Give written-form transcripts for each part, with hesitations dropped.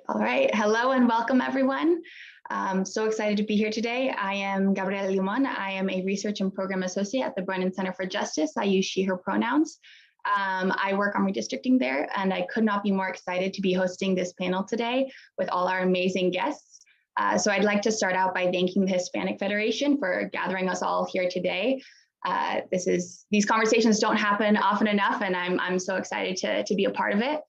All right. Hello and welcome, everyone. So excited to be here today. I am Gabriella Limón. I am a research and program associate at the Brennan Center for Justice. I use she, her pronouns. I work on redistricting there, and I could not be more excited to be hosting this panel today with all our amazing guests. So I'd like to start out by thanking the Hispanic Federation for gathering us all here today. These conversations don't happen often enough, and I'm so excited to be a part of it.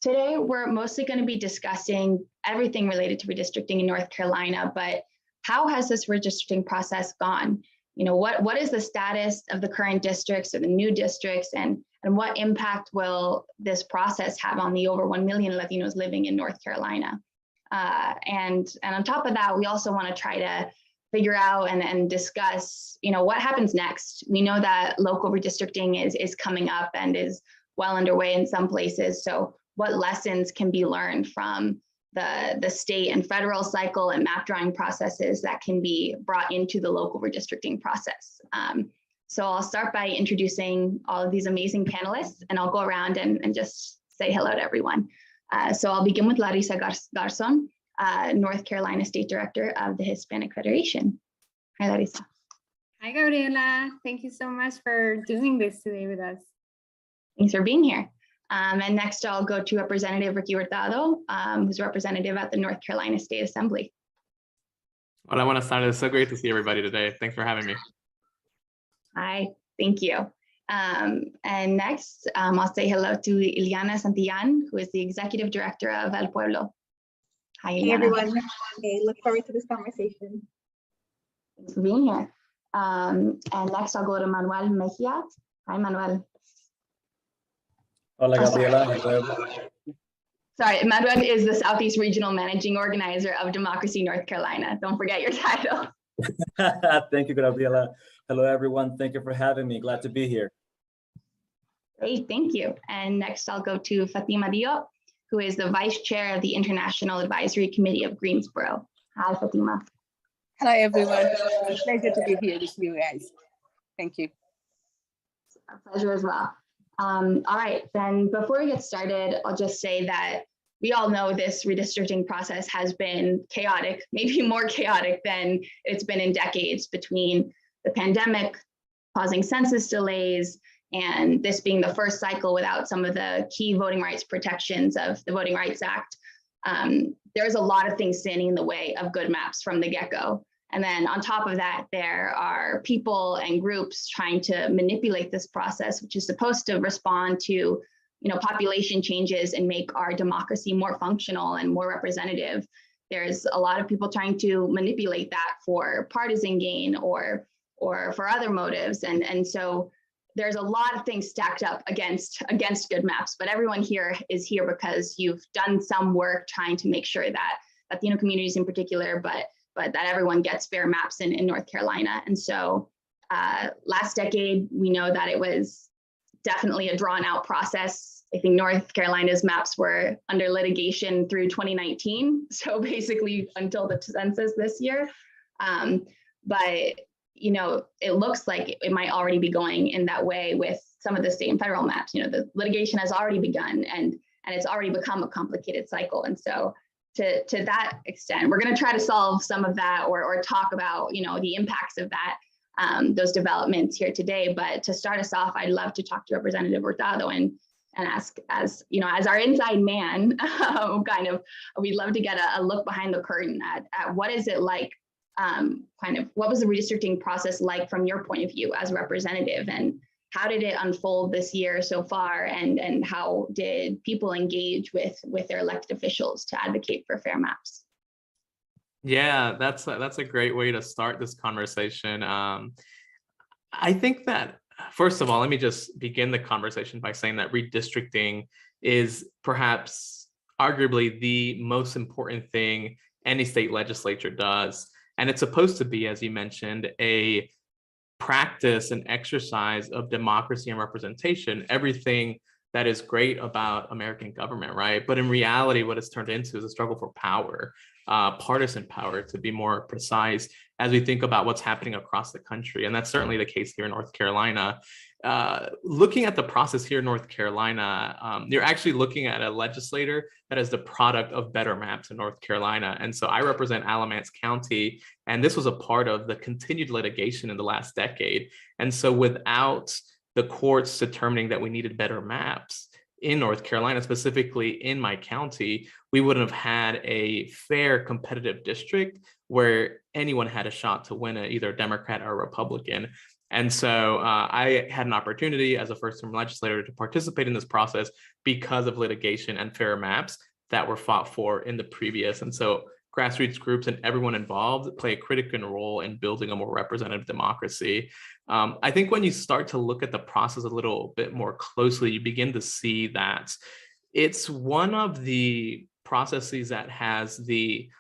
Today, we're mostly going to be discussing everything related to redistricting in North Carolina, but how has this redistricting process gone? You know, what is the status of the current districts or the new districts, and what impact will this process have on the over 1 million Latinos living in North Carolina? And on top of that, we also want to try to figure out and discuss, you know, what happens next. We know that local redistricting is coming up and is well underway in some places. So what lessons can be learned from the state and federal cycle and map drawing processes that can be brought into the local redistricting process. So I'll start by introducing all of these amazing panelists, and I'll go around and just say hello to everyone. So I'll begin with Larissa Garzon, North Carolina State Director of the Hispanic Federation. Hi, Larissa. Hi, Gabriela. Thank you so much for doing this today with us. Thanks for being here. And next I'll go to Representative Ricky Hurtado, who's a representative at the North Carolina State Assembly. Hola, buenas tardes. It's so great to see everybody today. Thanks for having me. Hi, thank you. And next, I'll say hello to Ileana Santillan, who is the Executive Director of El Pueblo. Hi, Ileana. Hey, everyone. Okay, look forward to this conversation. Thanks for being here. And next, I'll go to Manuel Mejia. Hi, Manuel. Hola, Gabriela. Sorry, Manuel is the Southeast Regional Managing Organizer of Democracy North Carolina. Don't forget your title. Thank you, Gabriela. Hello, everyone. Thank you for having me. Glad to be here. Great, thank you. And next I'll go to Fatima Diop, who is the Vice Chair of the International Advisory Committee of Greensboro. Hi, Fatima. Hello, everyone. It's a pleasure to be here with you guys. Thank you. It's our pleasure as well. All right, then before we get started, I'll just say that we all know this redistricting process has been chaotic, maybe more chaotic than it's been in decades, between the pandemic causing census delays and this being the first cycle without some of the key voting rights protections of the Voting Rights Act. There's a lot of things standing in the way of good maps from the get-go. And then on top of that, there are people and groups trying to manipulate this process, which is supposed to respond to, you know, population changes and make our democracy more functional and more representative. There's a lot of people trying to manipulate that for partisan gain or for other motives. And so there's a lot of things stacked up against good maps, but everyone here is here because you've done some work trying to make sure that Latino communities in particular, but that everyone gets fair maps in North Carolina. And so last decade, we know that it was definitely a drawn out process. I think North Carolina's maps were under litigation through 2019. So basically until the census this year. But, you know, it looks like it might already be going in that way with some of the state and federal maps. You know, the litigation has already begun and it's already become a complicated cycle. And so to that extent, we're going to try to solve some of that or talk about, you know, the impacts of that, those developments here today. But to start us off, I'd love to talk to Representative Hurtado and ask, as you know, as our inside man, we'd love to get a look behind the curtain at what is it like, what was the redistricting process like from your point of view as a representative, and how did it unfold this year so far, and how did people engage with their elected officials to advocate for fair maps? Yeah, that's a great way to start this conversation. I think that, first of all, let me just begin the conversation by saying that redistricting is perhaps arguably the most important thing any state legislature does. And it's supposed to be, as you mentioned, a practice and exercise of democracy and representation. Everything that is great about American government, right? But in reality, what it's turned into is a struggle for power, partisan power, to be more precise, as we think about what's happening across the country. And that's certainly the case here in North Carolina. Looking at the process here in North Carolina, you're actually looking at a legislator that is the product of better maps in North Carolina. And so I represent Alamance County, and this was a part of the continued litigation in the last decade. And so without the courts determining that we needed better maps in North Carolina, specifically in my county, we wouldn't have had a fair competitive district where anyone had a shot to win it, either a Democrat or a Republican. And so I had an opportunity as a first-term legislator to participate in this process because of litigation and fair maps that were fought for in the previous. And so grassroots groups and everyone involved play a critical role in building a more representative democracy. I think when you start to look at the process a little bit more closely, you begin to see that it's one of the processes that has the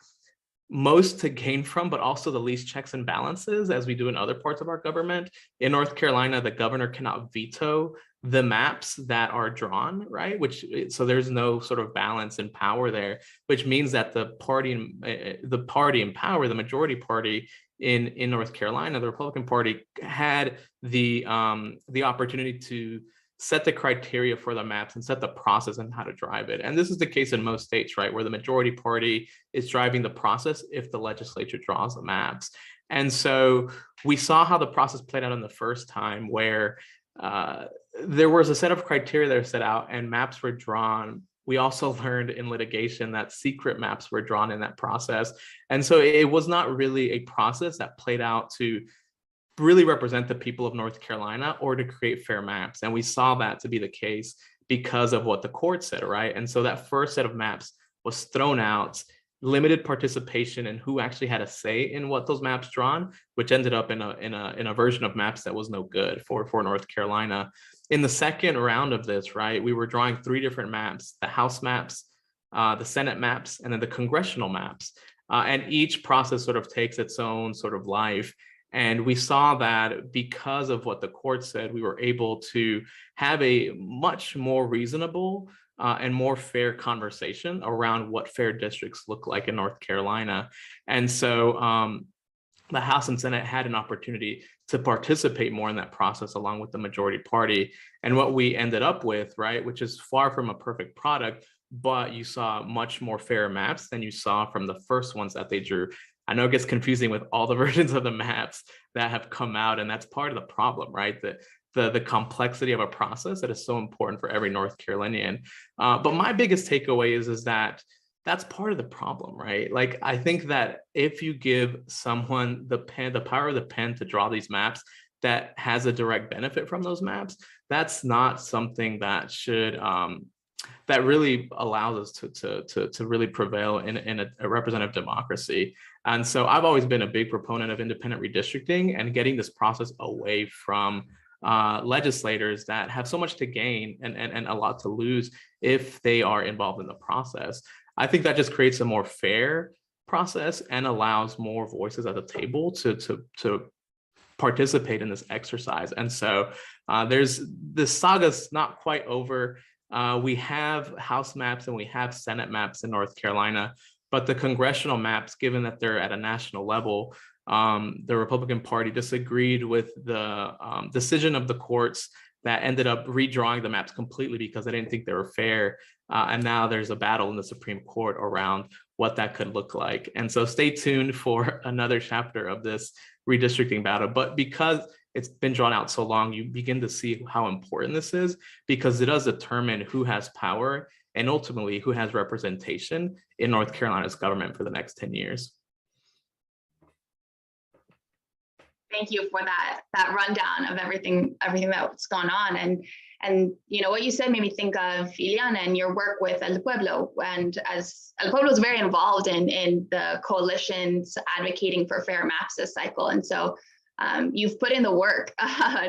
most to gain from, but also the least checks and balances, as we do in other parts of our government. In North Carolina, the governor cannot veto the maps that are drawn, right? So there's no sort of balance in power there, which means that the party in power, the majority party in North Carolina, the Republican Party, had the opportunity to set the criteria for the maps and set the process and how to drive it. And this is the case in most states, right, where the majority party is driving the process if the legislature draws the maps. And so we saw how the process played out in the first time, where there was a set of criteria that are set out and maps were drawn. We also learned in litigation that secret maps were drawn in that process. And so it was not really a process that played out to really represent the people of North Carolina or to create fair maps. And we saw that to be the case because of what the court said, right? And so that first set of maps was thrown out, limited participation in who actually had a say in what those maps drawn, which ended up in a version of maps that was no good for North Carolina. In the second round of this, right, we were drawing 3 different maps: the House maps, the Senate maps, and then the congressional maps. And each process sort of takes its own sort of life. And we saw that because of what the court said, we were able to have a much more reasonable and more fair conversation around what fair districts look like in North Carolina. And so the House and Senate had an opportunity to participate more in that process along with the majority party. And what we ended up with, right, which is far from a perfect product, but you saw much more fair maps than you saw from the first ones that they drew. I know it gets confusing with all the versions of the maps that have come out, and that's part of the problem, right? The complexity of a process that is so important for every North Carolinian. But my biggest takeaway is that that's part of the problem, right? Like, I think that if you give someone the power of the pen to draw these maps that has a direct benefit from those maps, that's not something that should that really allows us to really prevail in a representative democracy. And so I've always been a big proponent of independent redistricting and getting this process away from legislators that have so much to gain and a lot to lose if they are involved in the process. I think that just creates a more fair process and allows more voices at the table to participate in this exercise. And so this saga's not quite over. We have House maps and we have Senate maps in North Carolina, but the congressional maps, given that they're at a national level, the Republican Party disagreed with the decision of the courts that ended up redrawing the maps completely because they didn't think they were fair. And now there's a battle in the Supreme Court around what that could look like. And so stay tuned for another chapter of this redistricting battle. But because it's been drawn out so long, you begin to see how important this is, because it does determine who has power and ultimately who has representation in North Carolina's government for the next 10 years. Thank you for that rundown of everything that's gone on. And you know, what you said made me think of Ileana and your work with El Pueblo. And as El Pueblo is very involved in the coalitions advocating for fair maps this cycle. And so you've put in the work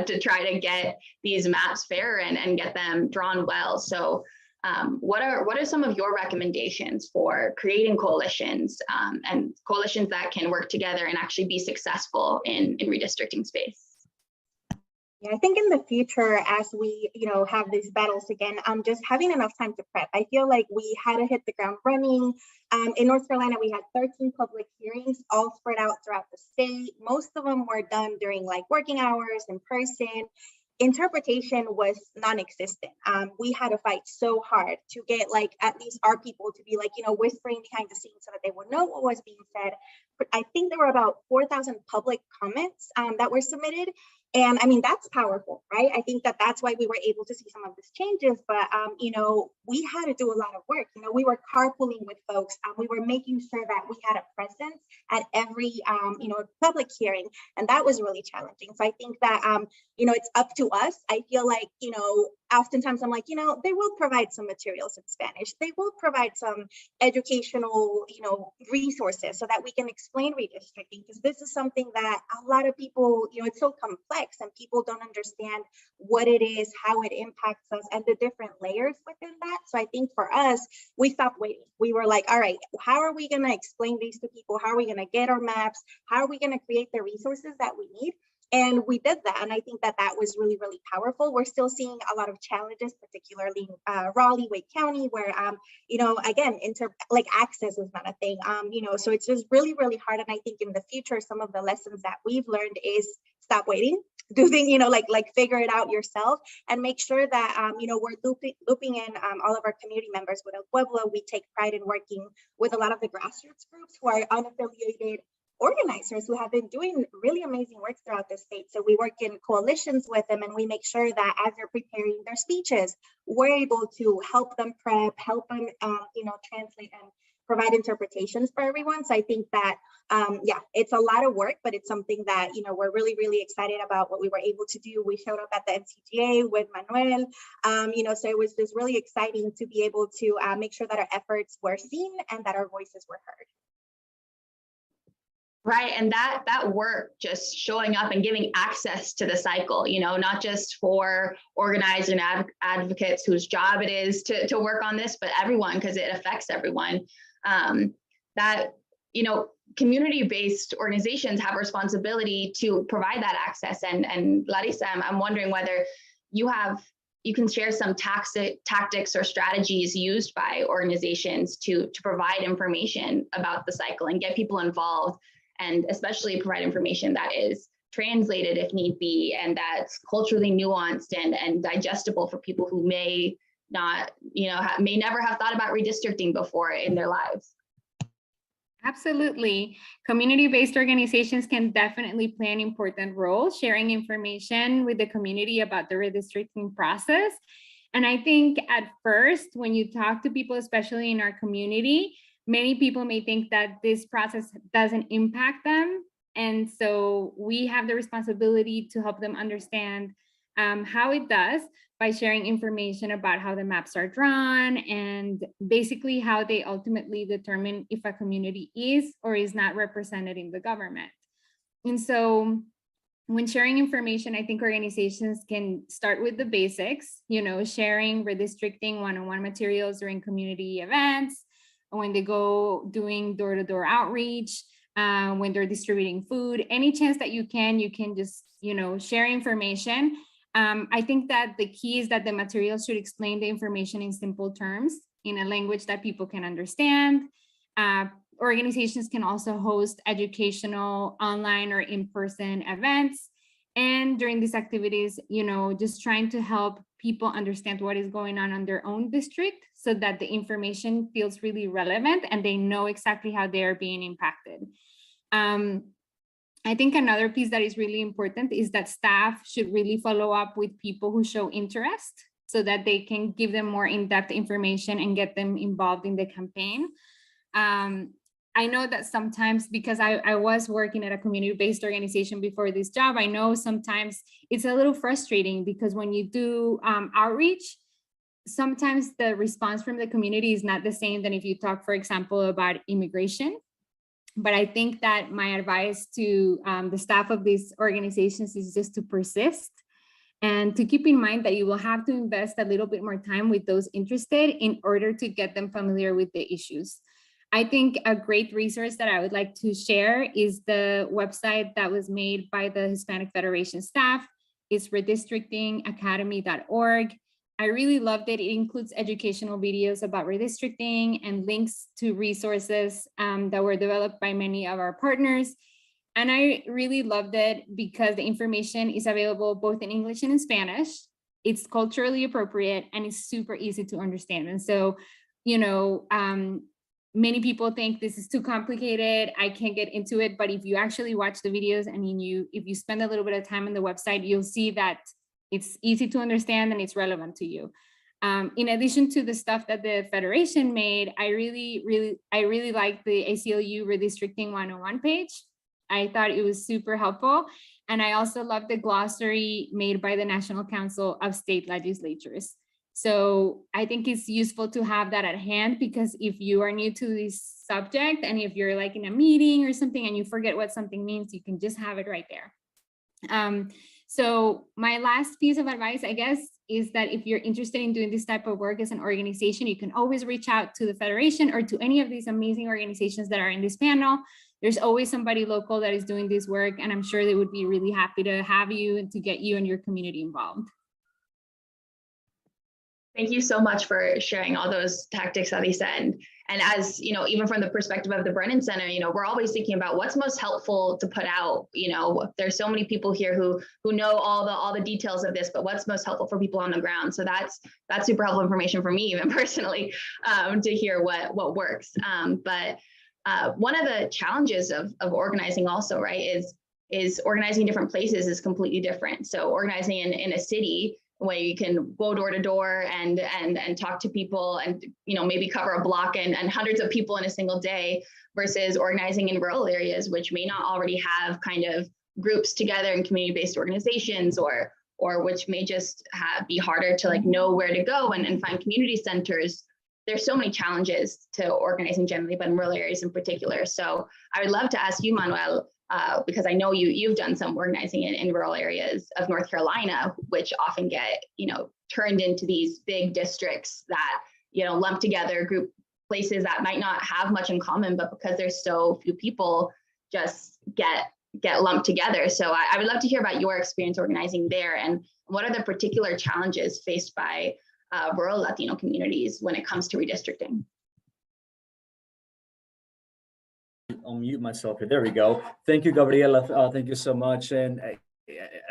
to try to get these maps fair and get them drawn well. So what are some of your recommendations for creating coalitions and coalitions that can work together and actually be successful in redistricting space? Yeah, I think in the future, as we, have these battles again, just having enough time to prep. I feel like we had to hit the ground running. In North Carolina, we had 13 public hearings, all spread out throughout the state. Most of them were done during like working hours in person. Interpretation was non-existent. We had to fight so hard to get like at least our people to be like, whispering behind the scenes so that they would know what was being said. But I think there were about 4,000 public comments that were submitted. And I mean, that's powerful, right? I think that that's why we were able to see some of these changes, but, we had to do a lot of work. We were carpooling with folks. We were making sure that we had a presence at every, public hearing. And that was really challenging. So I think that, it's up to us. I feel like, oftentimes I'm like, they will provide some materials in Spanish. They will provide some educational, resources so that we can explain redistricting, because this is something that a lot of people, it's so complex and people don't understand what it is, how it impacts us, and the different layers within that. So I think for us, we stopped waiting. We were like, all right, how are we going to explain these to people? How are we going to get our maps? How are we going to create the resources that we need? And we did that. And I think that that was really, really powerful. We're still seeing a lot of challenges, particularly in Raleigh, Wake County, where, again, access is not a thing, so it's just really, really hard. And I think in the future, some of the lessons that we've learned is stop waiting, do things, figure it out yourself, and make sure that, we're looping in all of our community members with El Pueblo. We take pride in working with a lot of the grassroots groups who are unaffiliated organizers who have been doing really amazing work throughout the state. So we work in coalitions with them, and we make sure that as they're preparing their speeches, we're able to help them prep, help them, translate and provide interpretations for everyone. So I think that, it's a lot of work, but it's something that, we're really, really excited about what we were able to do. We showed up at the NCGA with Manuel, so it was just really exciting to be able to make sure that our efforts were seen and that our voices were heard. Right, and that work, just showing up and giving access to the cycle, not just for organizers and advocates whose job it is to work on this, but everyone, because it affects everyone. Community-based organizations have a responsibility to provide that access. And Larissa, I'm wondering whether you can share some tactics or strategies used by organizations to provide information about the cycle and get people involved, and especially provide information that is translated if need be, and that's culturally nuanced and digestible for people who may not, may never have thought about redistricting before in their lives. Absolutely. Community-based organizations can definitely play an important role sharing information with the community about the redistricting process. And I think at first, when you talk to people, especially in our community, many people may think that this process doesn't impact them. And so we have the responsibility to help them understand how it does by sharing information about how the maps are drawn and basically how they ultimately determine if a community is or is not represented in the government. And so when sharing information, I think organizations can start with the basics, sharing redistricting one-on-one materials during community events, when they go doing door-to-door outreach, when they're distributing food, any chance that you can just, share information. I think that the key is that the materials should explain the information in simple terms, in a language that people can understand. Organizations can also host educational online or in-person events. And during these activities, just trying to help people understand what is going on their own district so that the information feels really relevant and they know exactly how they are being impacted. I think another piece that is really important is that staff should really follow up with people who show interest so that they can give them more in-depth information and get them involved in the campaign. I know that sometimes, because I was working at a community-based organization before this job, I know sometimes it's a little frustrating because when you do outreach, sometimes the response from the community is not the same than if you talk, for example, about immigration. But I think that my advice to the staff of these organizations is just to persist and to keep in mind that you will have to invest a little bit more time with those interested in order to get them familiar with the issues. I think a great resource that I would like to share is the website that was made by the Hispanic Federation staff. It's redistrictingacademy.org. I really loved it. It includes educational videos about redistricting and links to resources that were developed by many of our partners. And I really loved it because the information is available both in English and in Spanish. It's culturally appropriate and it's super easy to understand. And so, you know, many people think this is too complicated, I can't get into it, but if you actually watch the videos and if you spend a little bit of time on the website, you'll see that it's easy to understand and it's relevant to you. In addition to the stuff that the Federation made, I really liked the ACLU Redistricting 101 page. I thought it was super helpful. And I also loved the glossary made by the National Council of State Legislatures. So I think it's useful to have that at hand, because if you are new to this subject and if you're like in a meeting or something and you forget what something means, you can just have it right there. So my last piece of advice, I guess, is that if you're interested in doing this type of work as an organization, you can always reach out to the Federation or to any of these amazing organizations that are in this panel. There's always somebody local that is doing this work, and I'm sure they would be really happy to have you and to get you and your community involved. Thank you so much for sharing all those tactics, Alisa. And as you know, even from the perspective of the Brennan Center, you know, we're always thinking about what's most helpful to put out. You know, there's so many people here who know all the details of this, but what's most helpful for people on the ground. So that's super helpful information for me, even personally, to hear what works. But one of the challenges of organizing also, right, is organizing in different places is completely different. So organizing in a city where you can go door to door and talk to people and, you know, maybe cover a block and hundreds of people in a single day, versus organizing in rural areas, which may not already have kind of groups together in community-based organizations, or which may just be harder to like know where to go and find community centers. There's so many challenges to organizing generally, but in rural areas in particular. So I would love to ask you, Manuel, because I know you've done some organizing in rural areas of North Carolina, which often get, you know, turned into these big districts that, you know, lump together group places that might not have much in common, but because there's so few people, just get lumped together. So I would love to hear about your experience organizing there, and what are the particular challenges faced by rural Latino communities when it comes to redistricting? I'll mute myself here. There we go. Thank you, Gabriella. Thank you so much. And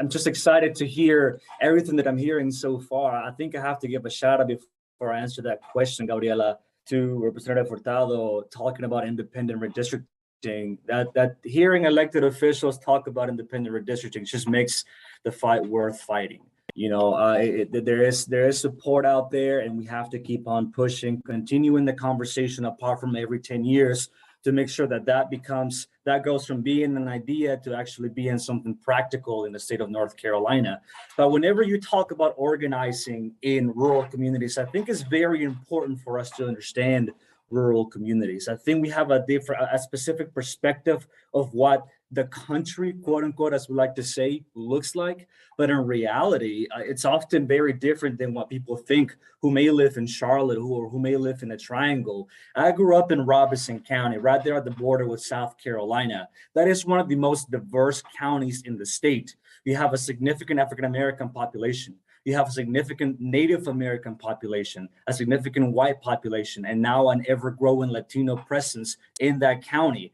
I'm just excited to hear everything that I'm hearing so far. I think I have to give a shout out before I answer that question, Gabriella, to Representative Hurtado talking about independent redistricting. That hearing elected officials talk about independent redistricting just makes the fight worth fighting. You know, there is support out there, and we have to keep on pushing, continuing the conversation apart from every 10 years to make sure that goes from being an idea to actually being something practical in the state of North Carolina. But whenever you talk about organizing in rural communities, I think it's very important for us to understand rural communities. I think we have a specific perspective of what the country, quote unquote, as we like to say, looks like. But in reality, it's often very different than what people think who may live in Charlotte or who may live in the Triangle. I grew up in Robeson County, right there at the border with South Carolina. That is one of the most diverse counties in the state. You have a significant African-American population. You have a significant Native American population, a significant white population, and now an ever-growing Latino presence in that county.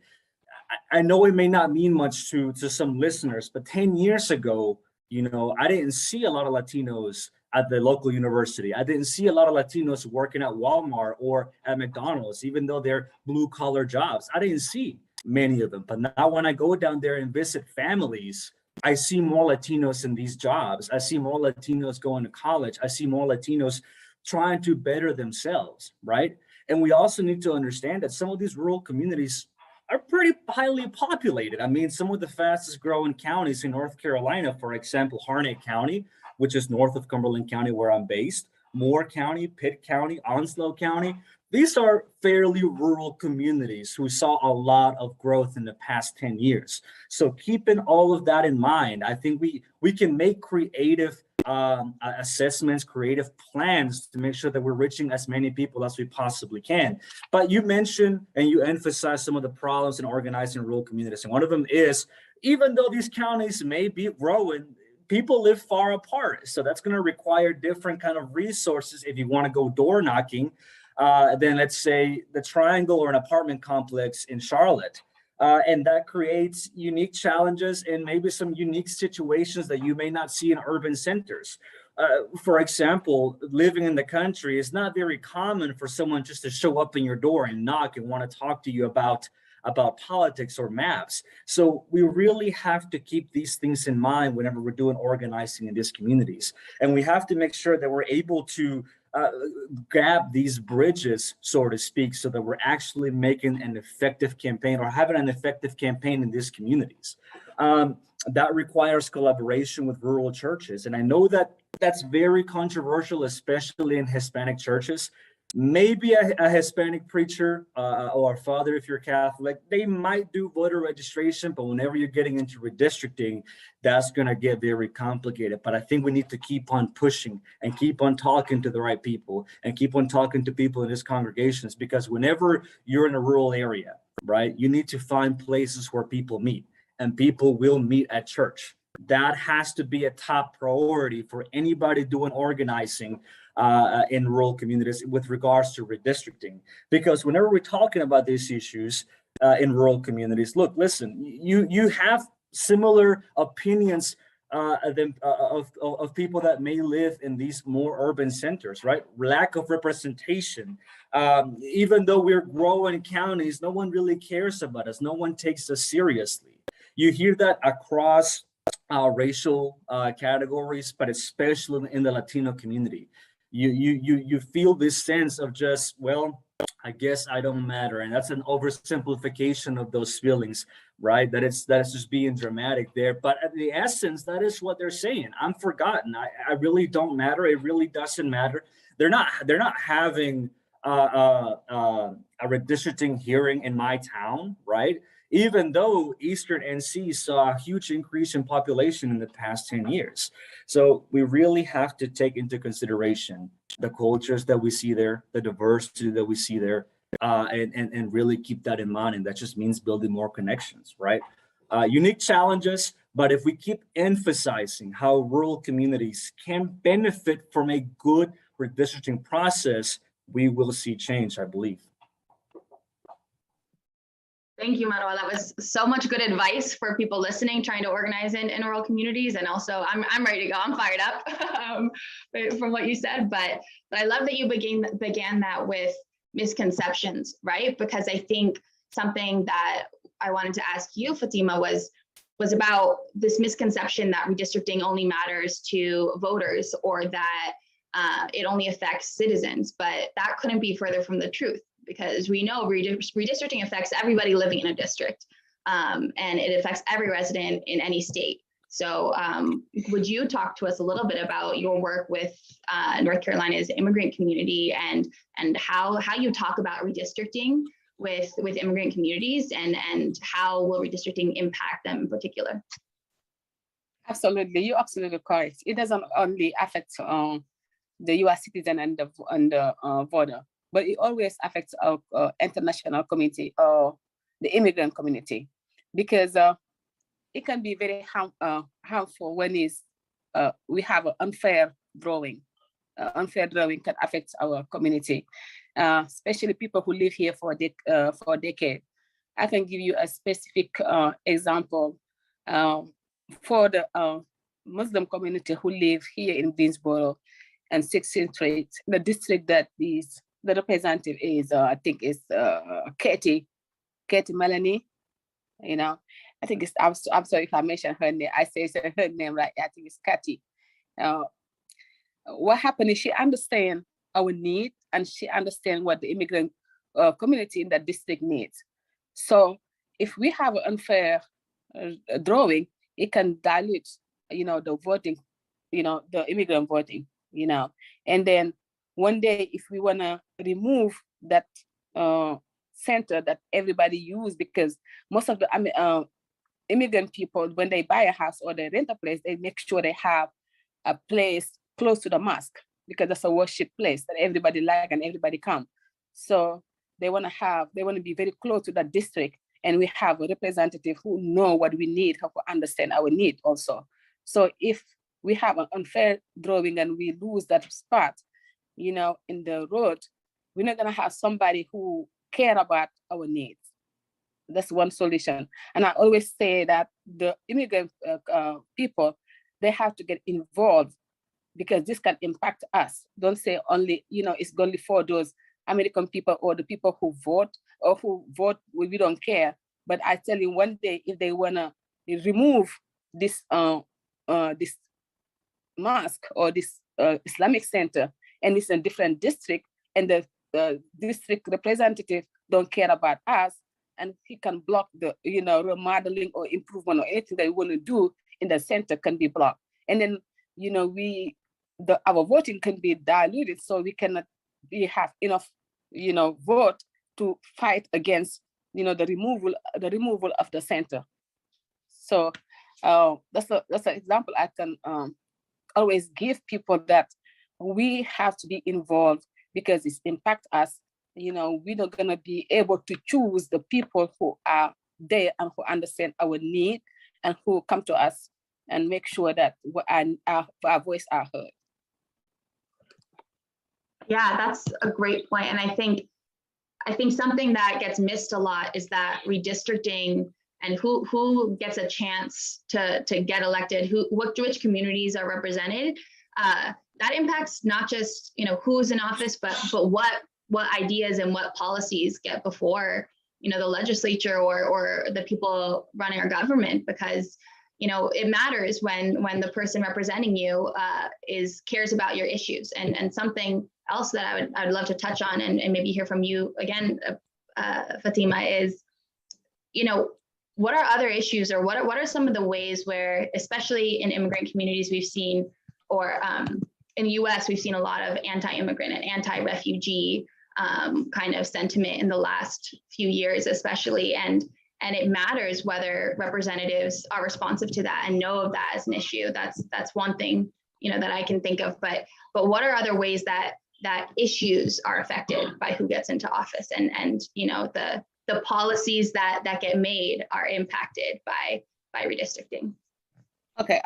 I know it may not mean much to some listeners, but 10 years ago, you know, I didn't see a lot of Latinos at the local university. I didn't see a lot of Latinos working at Walmart or at McDonald's, even though they're blue-collar jobs. I didn't see many of them. But now when I go down there and visit families, I see more Latinos in these jobs. I see more Latinos going to college. I see more Latinos trying to better themselves, right? And we also need to understand that some of these rural communities are pretty highly populated. I mean, some of the fastest growing counties in North Carolina, for example, Harnett County, which is north of Cumberland County where I'm based, Moore County, Pitt County, Onslow County. These are fairly rural communities who saw a lot of growth in the past 10 years. So keeping all of that in mind, I think we can make creative assessments, creative plans to make sure that we're reaching as many people as we possibly can. But you mentioned and you emphasized some of the problems in organizing rural communities. And one of them is, even though these counties may be growing, people live far apart. So that's going to require different kind of resources if you want to go door knocking than, let's say, the Triangle or an apartment complex in Charlotte. And that creates unique challenges and maybe some unique situations that you may not see in urban centers. For example, living in the country is not very common for someone just to show up in your door and knock and want to talk to you about politics or maps. So we really have to keep these things in mind whenever we're doing organizing in these communities. And we have to make sure that we're able to grab these bridges, so to speak, so that we're actually making an effective campaign or having an effective campaign in these communities. That requires collaboration with rural churches. And I know that that's very controversial, especially in Hispanic churches. Maybe a Hispanic preacher or a father, if you're Catholic, they might do voter registration, but whenever you're getting into redistricting, that's going to get very complicated. But I think we need to keep on pushing and keep on talking to the right people and keep on talking to people in these congregations, because whenever you're in a rural area, right, you need to find places where people meet, and people will meet at church. That has to be a top priority for anybody doing organizing in rural communities with regards to redistricting. Because whenever we're talking about these issues in rural communities, look, listen, you have similar opinions of people that may live in these more urban centers, right? Lack of representation. Even though we're growing counties, no one really cares about us. No one takes us seriously. You hear that across racial categories, but especially in the Latino community. You feel this sense of just, well, I guess I don't matter. And that's an oversimplification of those feelings, right? That is just being dramatic there. But at the essence, that is what they're saying. I'm forgotten. I really don't matter. It really doesn't matter. They're not having a redistricting hearing in my town, right? Even though Eastern NC saw a huge increase in population in the past 10 years. So we really have to take into consideration the cultures that we see there, the diversity that we see there, and really keep that in mind. And that just means building more connections, right? Unique challenges, but if we keep emphasizing how rural communities can benefit from a good redistricting process, we will see change, I believe. Thank you, Manuel. That was so much good advice for people listening, trying to organize in rural communities. And also, I'm ready to go. I'm fired up from what you said. But I love that you began that with misconceptions, right? Because I think something that I wanted to ask you, Fatima, was about this misconception that redistricting only matters to voters, or that it only affects citizens. But that couldn't be further from the truth, because we know redistricting affects everybody living in a district, and it affects every resident in any state. So would you talk to us a little bit about your work with North Carolina's immigrant community and how you talk about redistricting with immigrant communities, and how will redistricting impact them in particular? Absolutely, you're absolutely correct. It doesn't only affect the U.S. citizen and the voter, but it always affects our international community or the immigrant community, because it can be very harmful when we have an unfair drawing. Unfair drawing can affect our community, especially people who live here for a decade. I can give you a specific example for the Muslim community who live here in Greensboro and 16th Street, the district that is the representative is, I think is Katie Melanie, you know. I think it's, I'm sorry if I mention her name, I say her name right, I think it's Katie. What happened is she understands our need, and she understands what the immigrant community in that district needs. So if we have an unfair drawing, it can dilute, you know, the voting, you know, the immigrant voting, you know. And then one day, if we want to remove that center that everybody use, because most of the immigrant people, when they buy a house or they rent a place, they make sure they have a place close to the mosque, because that's a worship place that everybody like and everybody come. So they want to be very close to that district, and we have a representative who know what we need, who understand our need also. So if we have an unfair drawing and we lose that spot, you know, in the road, we're not gonna have somebody who care about our needs. That's one solution. And I always say that the immigrant people, they have to get involved because this can impact us. Don't say only, you know, it's only for those American people or the people who vote we don't care. But I tell you, one day, if they wanna remove this this mosque or this Islamic center, and it's a different district, and the district representative don't care about us, and he can block the, you know, remodeling or improvement or anything that we want to do in the center can be blocked. And then, you know, our voting can be diluted, so we cannot have enough, you know, vote to fight against, you know, the removal of the center. So that's an example I can always give people, that we have to be involved because it impacts us. You know, we're not gonna be able to choose the people who are there and who understand our need and who come to us and make sure that our voice are heard. Yeah, that's a great point. And I think something that gets missed a lot is that redistricting and who gets a chance to get elected, which communities are represented. That impacts not just, you know, who's in office, but what ideas and what policies get before, you know, the legislature or the people running our government, because, you know, it matters when the person representing you cares about your issues. And something else that I would love to touch on and maybe hear from you again, Fatima, is, you know, what are other issues, or what are some of the ways where, especially in immigrant communities, we've seen, or in the US, we've seen a lot of anti-immigrant and anti-refugee kind of sentiment in the last few years, especially, and it matters whether representatives are responsive to that and know of that as an issue. That's one thing, you know, that I can think of. But what are other ways that issues are affected by who gets into office, and you know, the policies that get made are impacted by redistricting? Okay,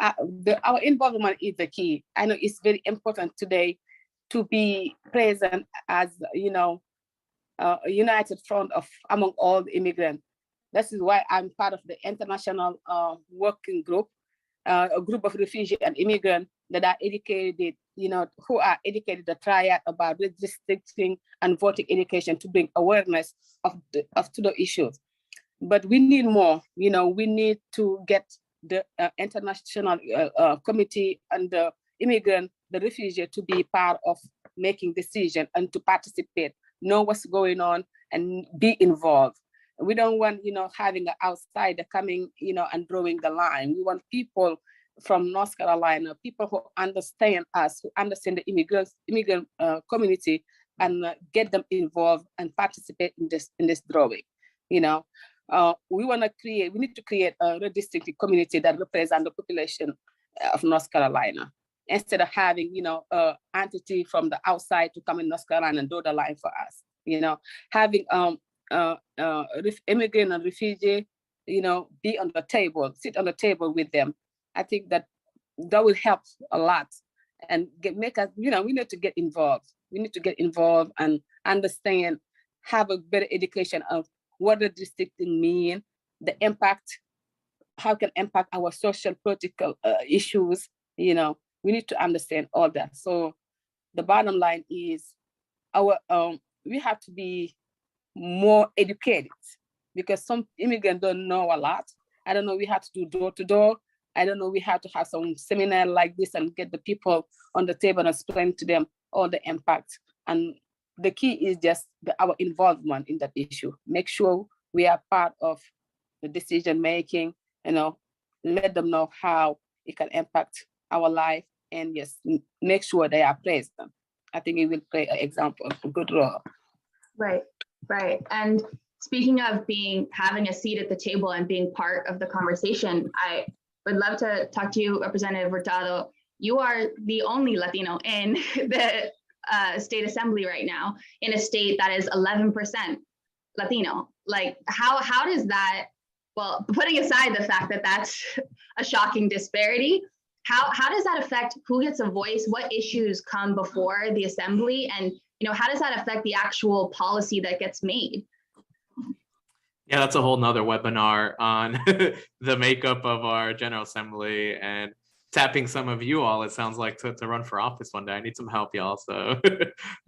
our involvement is the key. I know it's very important today to be present as, you know, a united front among all the immigrants. This is why I'm part of the international working group, a group of refugees and immigrants that are educated, you know, who are educated the triad about redistricting and voting education to bring awareness to the issues. But we need more, you know, we need to get the international committee and the immigrant, the refugee, to be part of making decisions and to participate, know what's going on and be involved. We don't want, you know, having an outsider coming, you know, and drawing the line. We want people from North Carolina, people who understand us, who understand the immigrant community, and get them involved and participate in this drawing. You know, we need to create a redistricting community that represents the population of North Carolina, instead of having, you know, an entity from the outside to come in North Carolina and draw the line for us. You know, having immigrant and refugee, you know, be on the table, sit on the table with them. I think that will help a lot and make us, you know, we need to get involved. We need to get involved and understand, have a better education of what the redistricting mean, the impact, how it can impact our social political issues. You know, we need to understand all that. So the bottom line is we have to be more educated, because some immigrants don't know a lot. I don't know, we have to do door to door. I don't know, we have to have some seminar like this and get the people on the table and explain to them all the impact. And the key is just our involvement in that issue. Make sure we are part of the decision making, you know, let them know how it can impact our life, and yes, make sure they are present. I think it will play an example, a good role. Right. And speaking of having a seat at the table and being part of the conversation, I would love to talk to you, Representative Hurtado. You are the only Latino in the state assembly right now, in a state that is 11% Latino. Like, how does that, well, putting aside the fact that that's a shocking disparity, how does that affect who gets a voice? What issues come before the assembly? And, how does that affect the actual policy that gets made? Yeah, that's a whole nother webinar on the makeup of our General Assembly and tapping some of you all, it sounds like, to run for office one day. I need some help, y'all. So,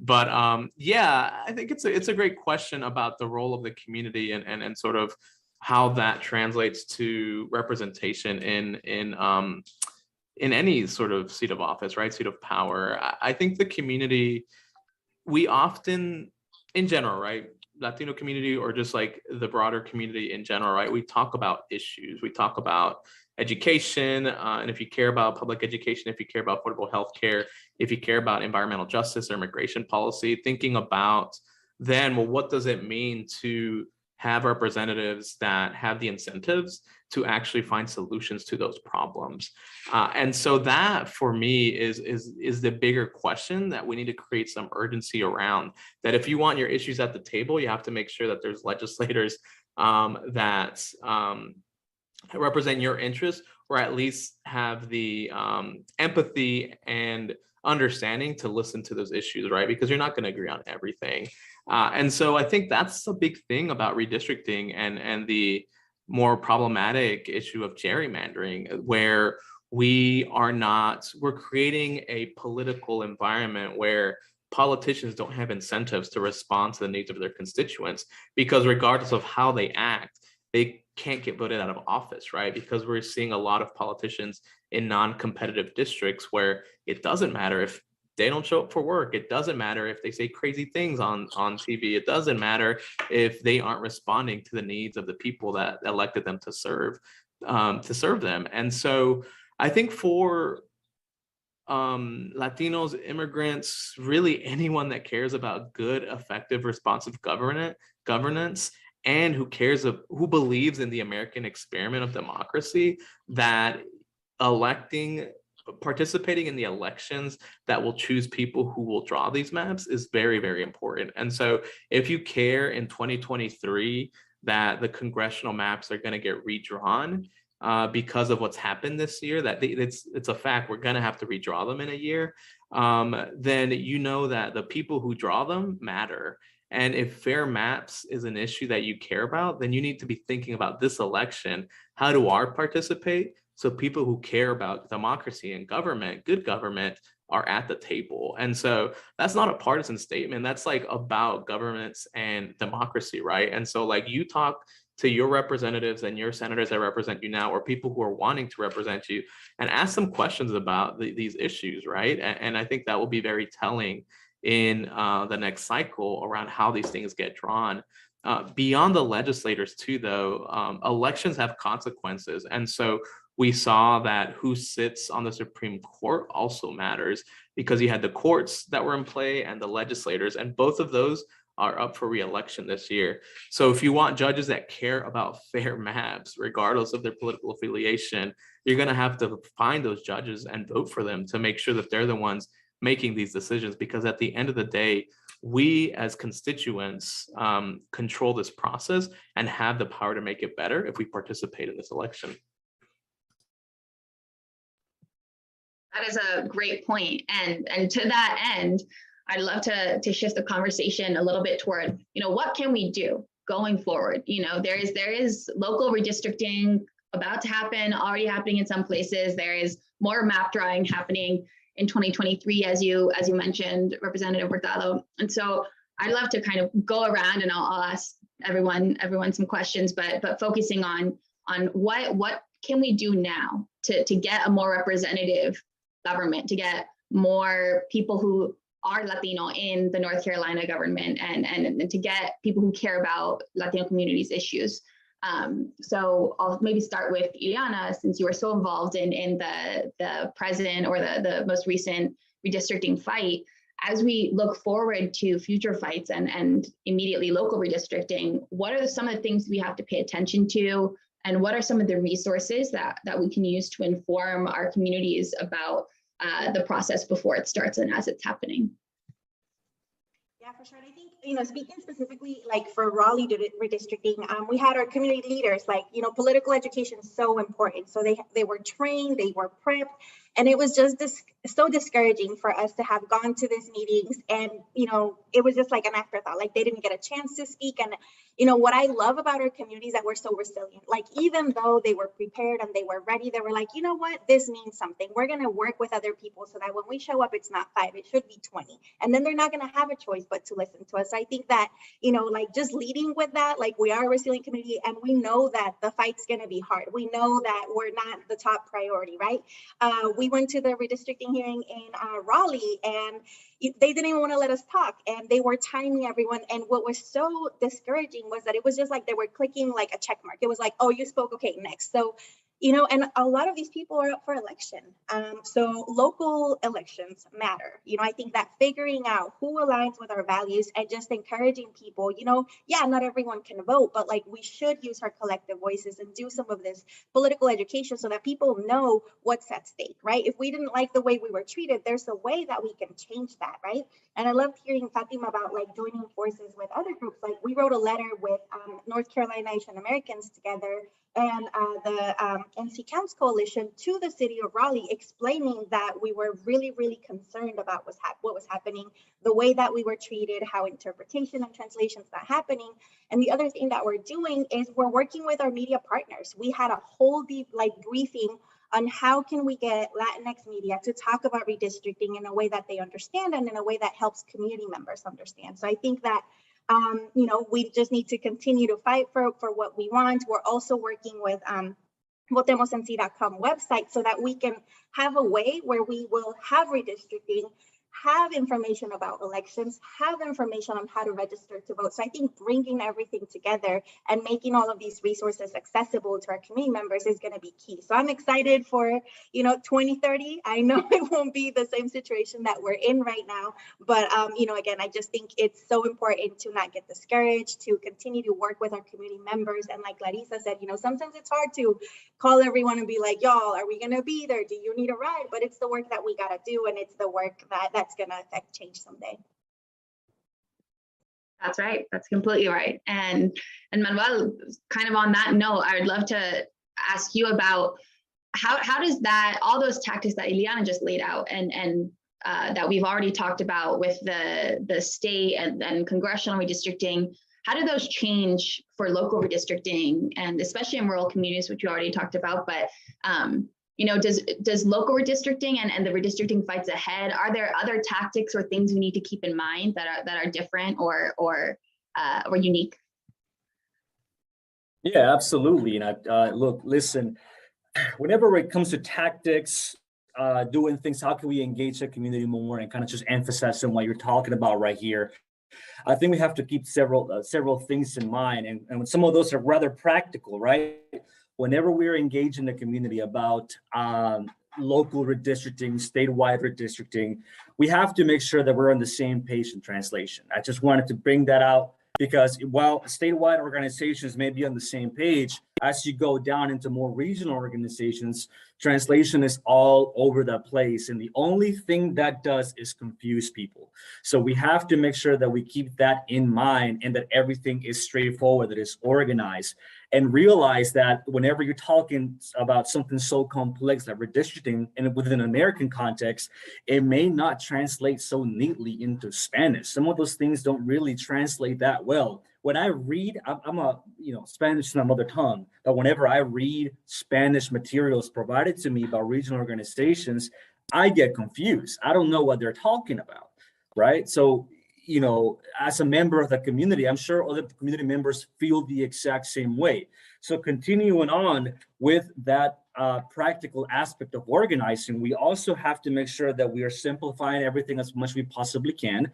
but yeah, I think it's a great question about the role of the community and sort of how that translates to representation in any sort of seat of office, right? Seat of power. I think the community, we often, in general, right? Latino community or just like the broader community in general, right? We talk about issues, we talk about education, and if you care about public education, if you care about affordable healthcare, if you care about environmental justice or immigration policy, thinking about then, well, what does it mean to have representatives that have the incentives to actually find solutions to those problems? And so that for me is the bigger question that we need to create some urgency around, that if you want your issues at the table, you have to make sure that there's legislators that represent your interests, or at least have the empathy and understanding to listen to those issues, right? Because you're not going to agree on everything. And so I think that's a big thing about redistricting and the more problematic issue of gerrymandering, where we're creating a political environment where politicians don't have incentives to respond to the needs of their constituents, because regardless of how they act, they can't get voted out of office, right? Because we're seeing a lot of politicians in non-competitive districts where it doesn't matter if they don't show up for work. It doesn't matter if they say crazy things on TV. It doesn't matter if they aren't responding to the needs of the people that elected them to serve them. And so I think for Latinos, immigrants, really anyone that cares about good, effective, responsive governance, and who believes in the American experiment of democracy, that participating in the elections that will choose people who will draw these maps is very, very important. And so if you care in 2023 that the congressional maps are going to get redrawn because of what's happened this year, that it's a fact, we're going to have to redraw them in a year, then you know that the people who draw them matter. And if fair maps is an issue that you care about, then you need to be thinking about this election. How do I participate? So people who care about democracy and government, good government, are at the table. And so that's not a partisan statement. That's like about governments and democracy, right? And so like you talk to your representatives and your senators that represent you now, or people who are wanting to represent you, and ask them questions about these issues, right? And I think that will be very telling in the next cycle around how these things get drawn. Beyond the legislators too, though, elections have consequences. And so we saw that who sits on the Supreme Court also matters, because you had the courts that were in play and the legislators, and both of those are up for re-election this year. So if you want judges that care about fair maps, regardless of their political affiliation, you're going to have to find those judges and vote for them to make sure that they're the ones making these decisions, because at the end of the day, we as constituents control this process and have the power to make it better if we participate in this election. That is a great point. And to that end, I'd love to shift the conversation a little bit toward, what can we do going forward? There is local redistricting about to happen, already happening in some places. There is more map drawing happening in 2023, as you mentioned, Representative Hurtado. And so I'd love to kind of go around, and I'll ask everyone some questions, but focusing on what can we do now to get a more representative government, to get more people who are Latino in the North Carolina government, and to get people who care about Latino communities' issues. So I'll maybe start with Ileana, since you were so involved in the present or the most recent redistricting fight. As we look forward to future fights and immediately local redistricting, what are some of the things we have to pay attention to? And what are some of the resources that we can use to inform our communities about the process before it starts and as it's happening? Yeah, for sure. And I think, speaking specifically like for Raleigh redistricting, we had our community leaders, like, political education is so important. So they were trained, they were prepped, And it was just so discouraging for us to have gone to these meetings and, it was just like an afterthought, like they didn't get a chance to speak. And, what I love about our community is that we're so resilient. Like, even though they were prepared and they were ready, they were like, you know what, this means something. We're going to work with other people so that when we show up, it's not 5, it should be 20. And then they're not going to have a choice but to listen to us. So I think that, like just leading with that, like we are a resilient community and we know that the fight's going to be hard. We know that we're not the top priority, right? We went to the redistricting hearing in Raleigh and they didn't even want to let us talk and they were timing everyone. And what was so discouraging was that it was just like they were clicking like a check mark. It was like, oh, you spoke, okay, next. So, and a lot of these people are up for election. So local elections matter. I think that figuring out who aligns with our values and just encouraging people, yeah, not everyone can vote, but like we should use our collective voices and do some of this political education so that people know what's at stake, right? If we didn't like the way we were treated, there's a way that we can change that, right? And I loved hearing Fatima about like joining forces with other groups. Like we wrote a letter with North Carolina Asian Americans together and the NC Counts Coalition to the city of Raleigh, explaining that we were really, really concerned about what was happening, the way that we were treated, how interpretation and translation's not happening. And the other thing that we're doing is we're working with our media partners. We had a whole deep briefing on how can we get Latinx media to talk about redistricting in a way that they understand and in a way that helps community members understand. So I think that we just need to continue to fight for what we want. We're also working with VotemosNC.com website so that we can have a way where we will have redistricting, have information about elections, have information on how to register to vote. So I think bringing everything together and making all of these resources accessible to our community members is going to be key. So I'm excited for, 2030. I know it won't be the same situation that we're in right now, but, again, I just think it's so important to not get discouraged, to continue to work with our community members. And like Larissa said, sometimes it's hard to call everyone and be like, y'all, are we going to be there? Do you need a ride? But it's the work that we got to do. And it's the work that's going to affect change someday. That's right. That's completely right. And Manuel, kind of on that note, I would love to ask you about how does that, all those tactics that Ileana just laid out and that we've already talked about with the state and congressional redistricting, how do those change for local redistricting and especially in rural communities, which you already talked about, but does local redistricting and the redistricting fights ahead, are there other tactics or things we need to keep in mind that are different or unique? Yeah, absolutely. And look, listen, whenever it comes to tactics, doing things, how can we engage the community more and kind of just emphasize on what you're talking about right here? I think we have to keep several things in mind, and some of those are rather practical, right? Whenever we're engaged in the community about local redistricting, statewide redistricting, we have to make sure that we're on the same page in translation. I just wanted to bring that out because while statewide organizations may be on the same page, as you go down into more regional organizations, translation is all over the place. And the only thing that does is confuse people. So we have to make sure that we keep that in mind and that everything is straightforward, that is organized. And realize that whenever you're talking about something so complex like redistricting and within an American context, it may not translate so neatly into Spanish. Some of those things don't really translate that well. When I read, Spanish is my mother tongue, but whenever I read Spanish materials provided to me by regional organizations, I get confused. I don't know what they're talking about, right? So, as a member of the community, I'm sure other community members feel the exact same way. So continuing on with that practical aspect of organizing, we also have to make sure that we are simplifying everything as much as we possibly can.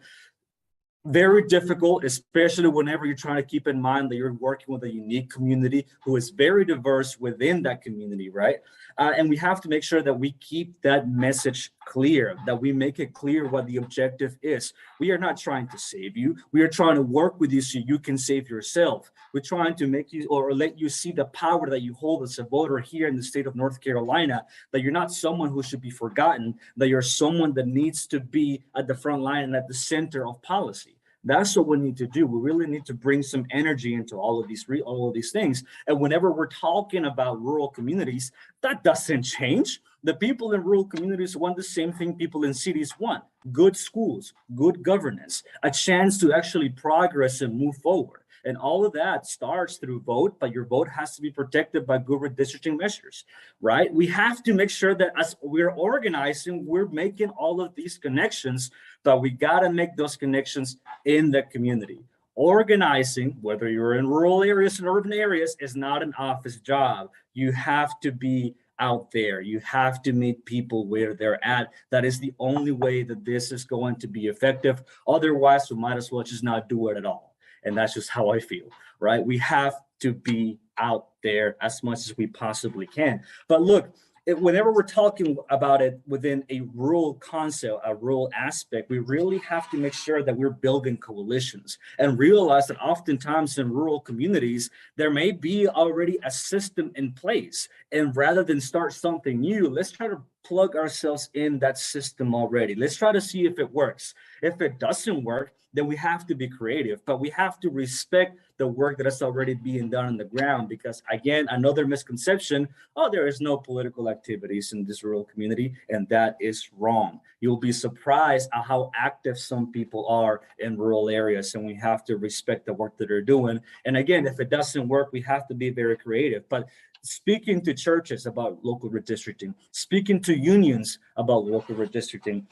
Very difficult, especially whenever you're trying to keep in mind that you're working with a unique community who is very diverse within that community, right? And we have to make sure that we keep that message clear, that we make it clear what the objective is. We are not trying to save you. We are trying to work with you so you can save yourself. We're trying to make you or let you see the power that you hold as a voter here in the state of North Carolina, that you're not someone who should be forgotten, that you're someone that needs to be at the front line and at the center of policy. That's what we need to do. We really need to bring some energy into all of these things. And whenever we're talking about rural communities, that doesn't change. The people in rural communities want the same thing people in cities want: good schools, good governance, a chance to actually progress and move forward. And all of that starts through vote, but your vote has to be protected by good redistricting measures, right? We have to make sure that as we're organizing, we're making all of these connections, but we got to make those connections in the community. Organizing, whether you're in rural areas and urban areas, is not an office job. You have to be out there. You have to meet people where they're at. That is the only way that this is going to be effective. Otherwise, we might as well just not do it at all. And that's just how I feel, right? We have to be out there as much as we possibly can. But look, whenever we're talking about it within a rural concept, a rural aspect, we really have to make sure that we're building coalitions and realize that oftentimes in rural communities, there may be already a system in place. And rather than start something new, let's try to plug ourselves in that system already. Let's try to see if it works. If it doesn't work, then we have to be creative, but we have to respect the work that is already being done on the ground. Because again, another misconception, oh, there is no political activities in this rural community, and that is wrong. You'll be surprised at how active some people are in rural areas, and we have to respect the work that they're doing. And again, if it doesn't work, we have to be very creative. But speaking to churches about local redistricting, speaking to unions about local redistricting,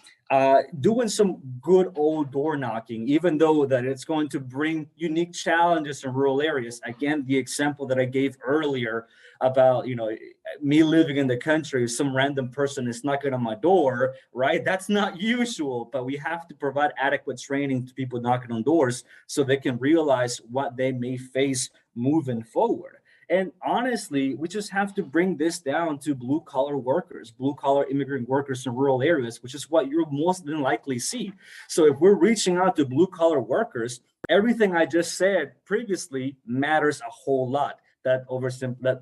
doing some good old door knocking, even though that it's going to bring unique challenges in rural areas. Again, the example that I gave earlier about, me living in the country, some random person is knocking on my door, right? That's not usual, but we have to provide adequate training to people knocking on doors so they can realize what they may face moving forward. And honestly, we just have to bring this down to blue collar workers, blue collar immigrant workers in rural areas, which is what you'll most than likely see. So if we're reaching out to blue collar workers, everything I just said previously matters a whole lot. That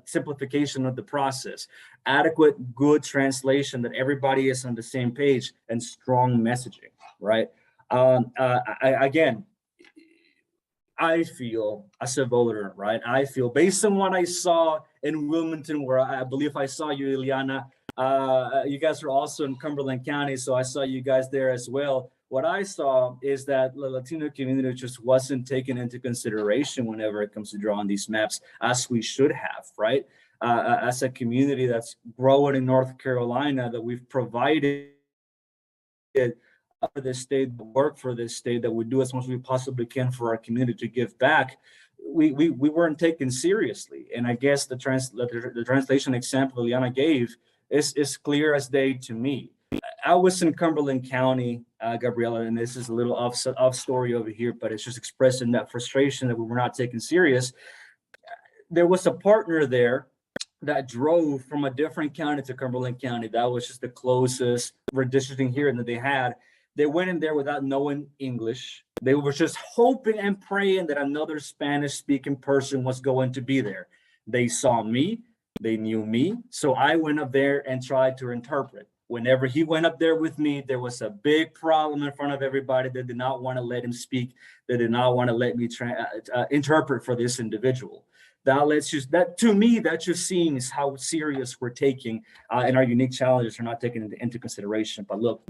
simplification of the process, adequate, good translation, that everybody is on the same page, and strong messaging, right? I feel as a voter, right? I feel based on what I saw in Wilmington, where I believe I saw you, Ileana. You guys are also in Cumberland County, so I saw you guys there as well. What I saw is that the Latino community just wasn't taken into consideration whenever it comes to drawing these maps, as we should have, right? As a community that's growing in North Carolina, that we've provided for this state, work for this state, that we do as much as we possibly can for our community to give back, we weren't taken seriously. And I guess the translation example Liana gave is clear as day to me. I was in Cumberland County, Gabriella, and this is a little off story over here, but it's just expressing that frustration that we were not taken serious. There was a partner there that drove from a different county to Cumberland County. That was just the closest redistricting hearing that they had. They went in there without knowing English. They were just hoping and praying that another Spanish-speaking person was going to be there. They saw me, they knew me, so I went up there and tried to interpret. Whenever he went up there with me, there was a big problem in front of everybody. They did not want to let him speak. They did not want to let me interpret for this individual. That to me, that just seems how serious we're taking, and our unique challenges are not taken into consideration. But look,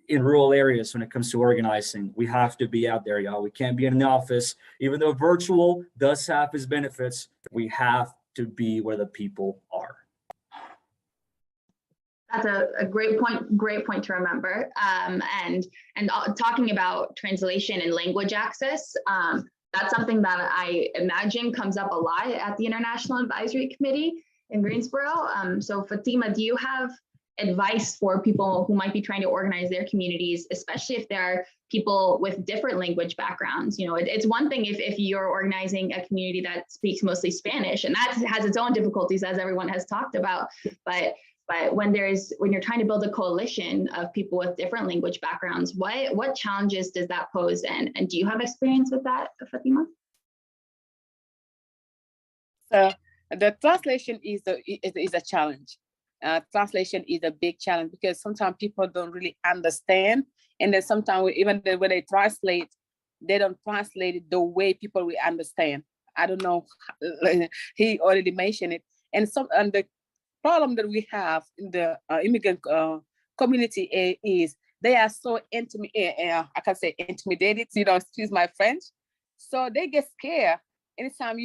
in rural areas, when it comes to organizing, we have to be out there, y'all. We can't be in the office. Even though virtual does have its benefits, we have to be where the people are. That's a great point to remember. And talking about translation and language access, that's something that I imagine comes up a lot at the International Advisory Committee in Greensboro. So Fatima, do you have advice for people who might be trying to organize their communities, especially if there are people with different language backgrounds? It's one thing if you're organizing a community that speaks mostly Spanish, and that has its own difficulties, as everyone has talked about. But when you're trying to build a coalition of people with different language backgrounds, what challenges does that pose? And do you have experience with that, Fatima? So the translation is a challenge. Translation is a big challenge because sometimes people don't really understand, and then sometimes even when they translate, they don't translate it the way people will understand. I don't know, he already mentioned it. And the problem that we have in the immigrant community is they are so I can say intimidated, excuse my French. So they get scared anytime,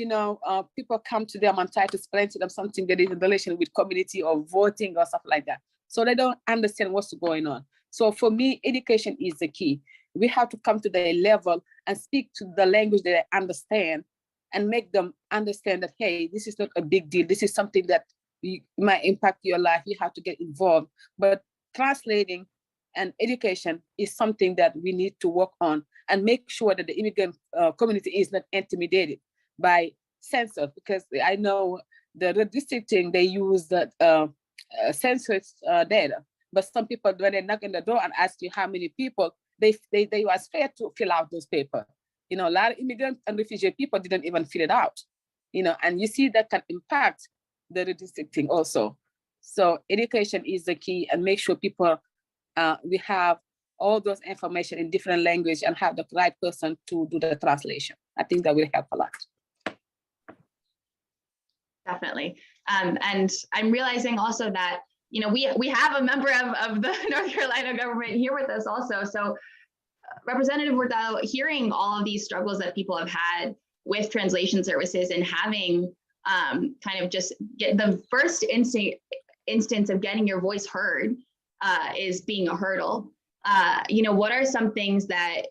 people come to them and try to explain to them something that is in relation with community or voting or stuff like that. So they don't understand what's going on. So for me, education is the key. We have to come to the level and speak to the language that they understand and make them understand that, hey, this is not a big deal. This is something that might impact your life. You have to get involved. But translating and education is something that we need to work on and make sure that the immigrant community is not intimidated by census, because I know the redistricting, they use the census data, but some people, when they knock on the door and ask you how many people, they were scared to fill out those papers. A lot of immigrant and refugee people didn't even fill it out, and you see that can impact the redistricting also. So education is the key, and make sure people, we have all those information in different language and have the right person to do the translation. I think that will help a lot. Definitely. And I'm realizing also that, we have a member of the North Carolina government here with us also. So Representative Hurtado, hearing all of these struggles that people have had with translation services and having kind of just get the first instance of getting your voice heard is being a hurdle. What are some things that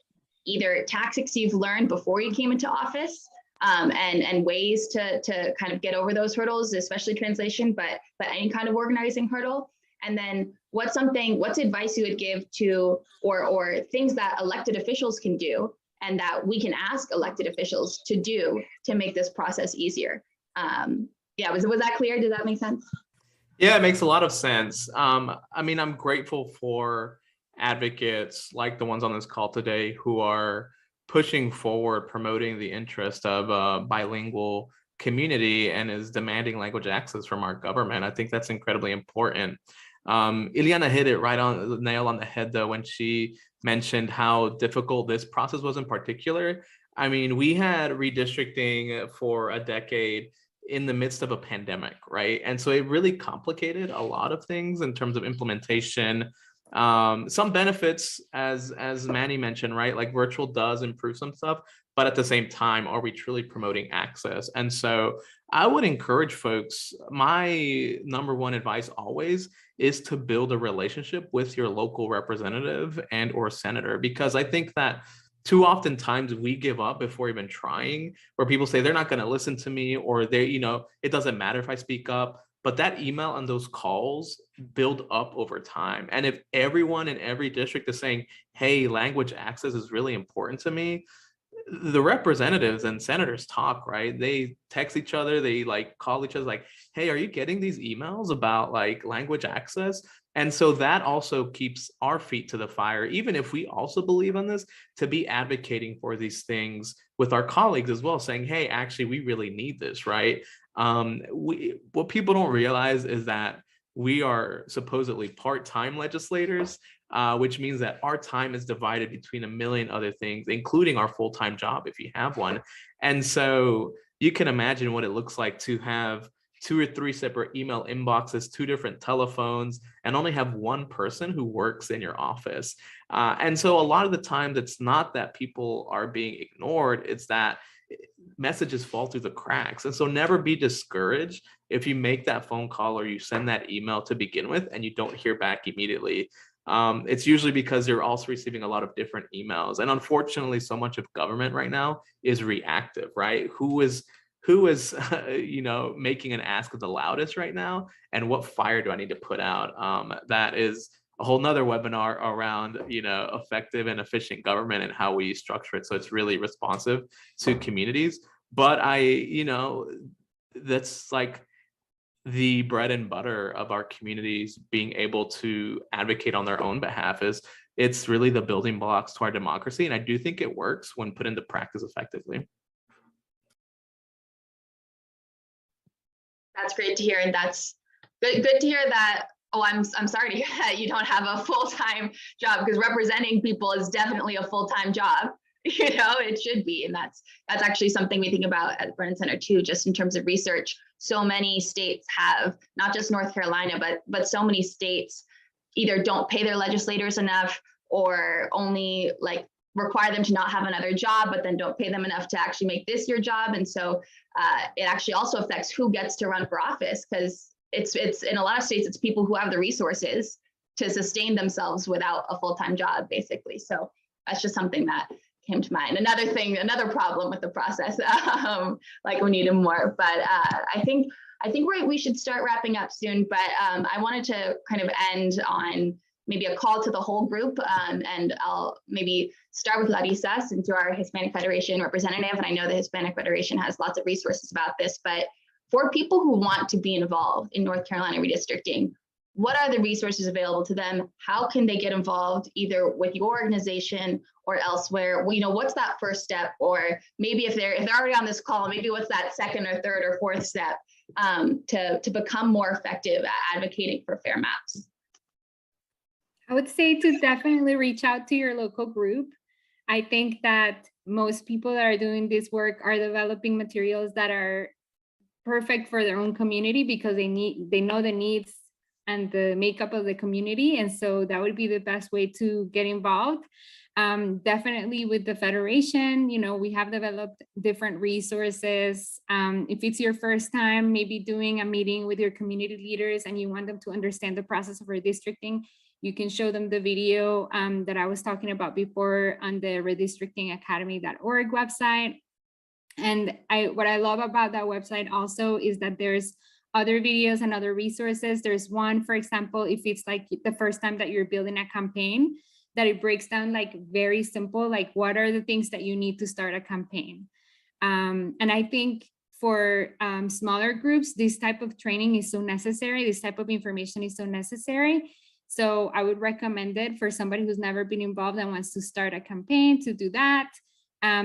either tactics you've learned before you came into office and ways to kind of get over those hurdles, especially translation, but any kind of organizing hurdle? And then what's advice you would give to, or things that elected officials can do and that we can ask elected officials to do to make this process easier? Was that clear? Did that make sense? Yeah, it makes a lot of sense. I'm grateful for advocates like the ones on this call today who are pushing forward, promoting the interest of a bilingual community and is demanding language access from our government. I think that's incredibly important. Ileana hit it right on the nail on the head, though, when she mentioned how difficult this process was in particular. We had redistricting for a decade in the midst of a pandemic, right? And so it really complicated a lot of things in terms of implementation. Some benefits, as Manny mentioned, right? Like virtual does improve some stuff, but at the same time, are we truly promoting access? And so I would encourage folks, my number one advice always is to build a relationship with your local representative and or senator, because I think that too often times we give up before even trying, where people say they're not going to listen to me, or it doesn't matter if I speak up. But that email and those calls build up over time. And if everyone in every district is saying, hey, language access is really important to me, the representatives and senators talk, right? They text each other, they call each other like, hey, are you getting these emails about language access? And so that also keeps our feet to the fire, even if we also believe in this, to be advocating for these things with our colleagues as well, saying, hey, actually, we really need this, right? What people don't realize is that we are supposedly part-time legislators, which means that our time is divided between a million other things, including our full-time job, if you have one. And so you can imagine what it looks like to have 2 or 3 separate email inboxes, 2 different telephones, and only have one person who works in your office. And so a lot of the times it's not that people are being ignored, it's that messages fall through the cracks. And so never be discouraged if you make that phone call or you send that email to begin with and you don't hear back immediately. It's usually because you're also receiving a lot of different emails. And unfortunately, so much of government right now is reactive, right? Who is making an ask the loudest right now, and what fire do I need to put out? That is a whole nother webinar around effective and efficient government and how we structure it so it's really responsive to communities. But that's the bread and butter of our communities being able to advocate on their own behalf. It's really the building blocks to our democracy, and I do think it works when put into practice effectively. That's great to hear, and that's good to hear that. Oh, I'm sorry to hear that you don't have a full-time job, because representing people is definitely a full-time job. It should be. And that's actually something we think about at the Brennan Center too, just in terms of research. So many states have, not just North Carolina, but so many states either don't pay their legislators enough or only like require them to not have another job, but then don't pay them enough to actually make this your job. And so it actually also affects who gets to run for office, because it's in a lot of states, it's people who have the resources to sustain themselves without a full-time job, basically. So that's just something that came to mind. Another problem with the process, like we needed more, but I think we should start wrapping up soon, but I wanted to kind of end on maybe a call to the whole group, and I'll maybe start with Larissa, since you're our Hispanic Federation representative, and I know the Hispanic Federation has lots of resources about this, but for people who want to be involved in North Carolina redistricting, what are the resources available to them? How can they get involved either with your organization or elsewhere? What's that first step? Or maybe if they're already on this call, maybe what's that second or third or fourth step to become more effective at advocating for fair maps? I would say to definitely reach out to your local group. I think that most people that are doing this work are developing materials that are perfect for their own community, because they know the needs and the makeup of the community. And so that would be the best way to get involved. Definitely with the Federation, we have developed different resources. If it's your first time, maybe doing a meeting with your community leaders and you want them to understand the process of redistricting, you can show them the video that I was talking about before on the redistrictingacademy.org website. And what I love about that website also is that there's other videos and other resources. There's one, for example, if it's like the first time that you're building a campaign, that it breaks down like very simple, like what are the things that you need to start a campaign. And I think for smaller groups, this type of training is so necessary. This type of information is so necessary. So I would recommend it for somebody who's never been involved and wants to start a campaign to do that.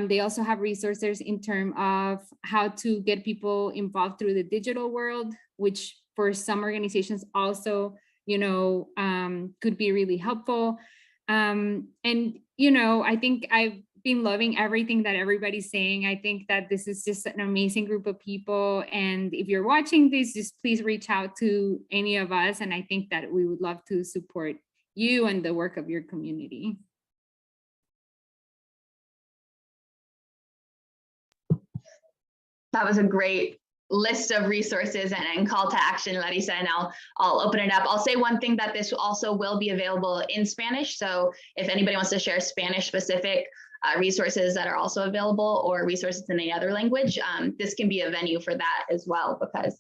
They also have resources in terms of how to get people involved through the digital world, which for some organizations also, could be really helpful. And, I think I've been loving everything that everybody's saying. I think that this is just an amazing group of people. And if you're watching this, just please reach out to any of us. And I think that we would love to support you and the work of your community. That was a great list of resources and call to action, Larissa, and I'll open it up. I'll say one thing, that this also will be available in Spanish. So if anybody wants to share Spanish specific resources that are also available, or resources in any other language, this can be a venue for that as well, because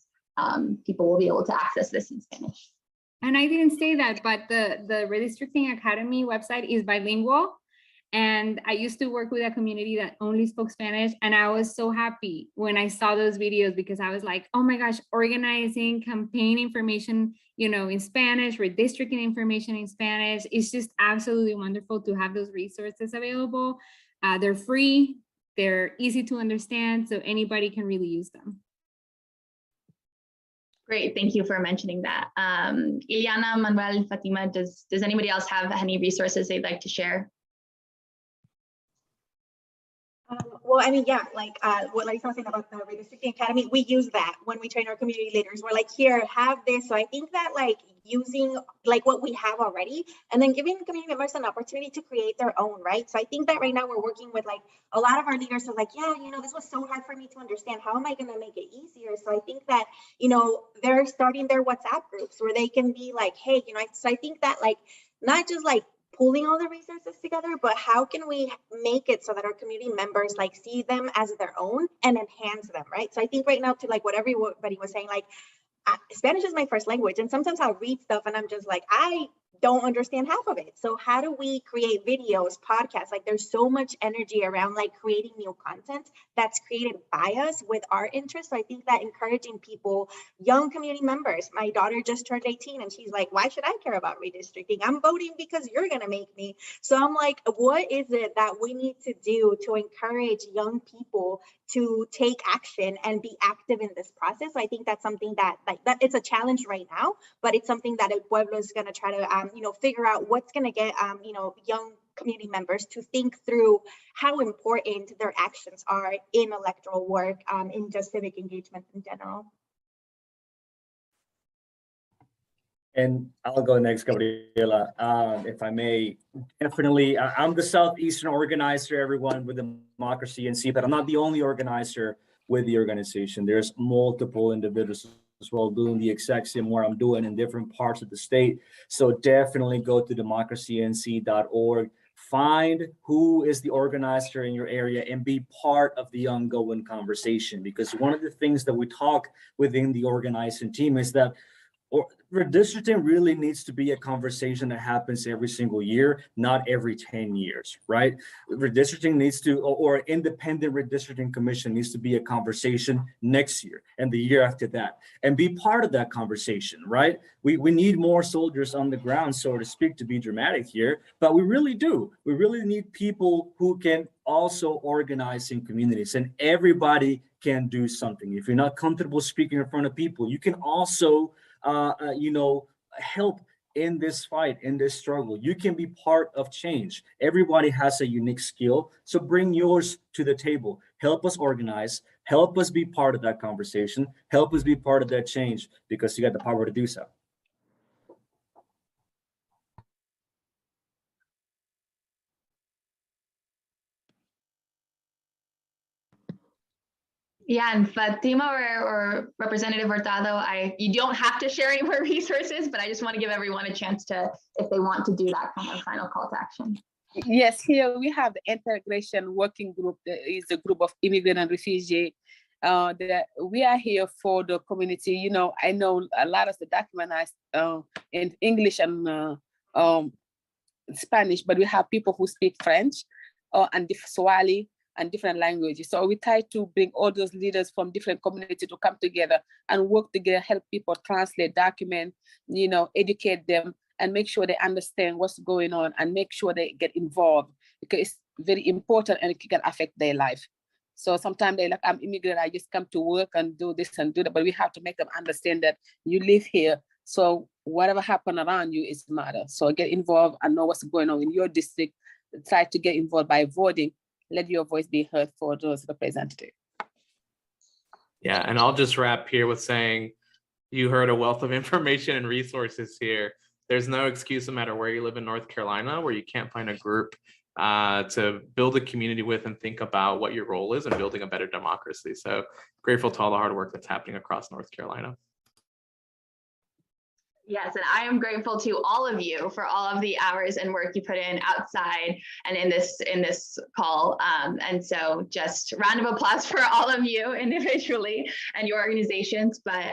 people will be able to access this in Spanish. And I didn't say that, but the Redistricting Academy website is bilingual. And I used to work with a community that only spoke Spanish. And I was so happy when I saw those videos, because I was like, oh my gosh, organizing campaign information, in Spanish, redistricting information in Spanish. It's just absolutely wonderful to have those resources available. They're free, they're easy to understand, so anybody can really use them. Great, thank you for mentioning that. Ileana, Manuel, Fatima, does anybody else have any resources they'd like to share? Well, I mean, yeah, like what Larissa was saying about the Redistricting Academy, we use that when we train our community leaders. We're like, here, have this. So I think that like using like what we have already, and then giving community members an opportunity to create their own, right? So I think that right now we're working with like a lot of our leaders are like, yeah, this was so hard for me to understand. How am I going to make it easier? So I think that, they're starting their WhatsApp groups where they can be like, hey, so I think that like, not just like pulling all the resources together, but how can we make it so that our community members like see them as their own and enhance them, right? So I think right now, to like what everybody was saying, like Spanish is my first language, and sometimes I'll read stuff and I'm just like, I don't understand half of it. So how do we create videos, podcasts? Like there's so much energy around like creating new content that's created by us with our interests. So I think that encouraging people, young community members, my daughter just turned 18 and she's like, why should I care about redistricting? I'm voting because you're going to make me. So I'm like, what is it that we need to do to encourage young people to take action and be active in this process? So I think that's something that it's a challenge right now, but it's something that El Pueblo is going to try to figure out what's going to get young community members to think through how important their actions are in electoral work, in just civic engagement in general. And I'll go next, Gabriela, if I may. Definitely, I'm the Southeastern organizer, everyone, with Democracy NC, but I'm not the only organizer with the organization. There's multiple individuals as well doing the exact same work I'm doing in different parts of the state. So definitely go to democracync.org, find who is the organizer in your area and be part of the ongoing conversation. Because one of the things that we talk within the organizing team is that redistricting really needs to be a conversation that happens every single year, not every 10 years, right? Redistricting needs to, or independent redistricting commission needs to be a conversation next year and the year after that, and be part of that conversation, right? We need more soldiers on the ground, so to speak, to be dramatic here, but we really do. We really need people who can also organize in communities, and everybody can do something. If you're not comfortable speaking in front of people, you can also help in this fight, in this struggle. You can be part of change. Everybody has a unique skill, so bring yours to the table. Help us organize, help us be part of that conversation, help us be part of that change, because you got the power to do so. Yeah, and Fatima or Representative Hurtado, you don't have to share any more resources, but I just want to give everyone a chance to, if they want to do that kind of final call to action. Yes, here we have the integration working group. That is a group of immigrant and refugee. That we are here for the community. You know, I know a lot of the documents in English and Spanish, but we have people who speak French and Swahili and different languages. So we try to bring all those leaders from different communities to come together and work together, help people translate, document, educate them, and make sure they understand what's going on and make sure they get involved, because it's very important and it can affect their life. So sometimes they're like, I'm immigrant, I just come to work and do this and do that, but we have to make them understand that you live here. So whatever happens around you is matter. So get involved and know what's going on in your district. Try to get involved by voting. Let your voice be heard for those representatives. Yeah, and I'll just wrap here with saying you heard a wealth of information and resources here. There's no excuse, no matter where you live in North Carolina, where you can't find a group to build a community with and think about what your role is in building a better democracy. So grateful to all the hard work that's happening across North Carolina. Yes, and I am grateful to all of you for all of the hours and work you put in outside and in this call. And so just round of applause for all of you individually and your organizations. But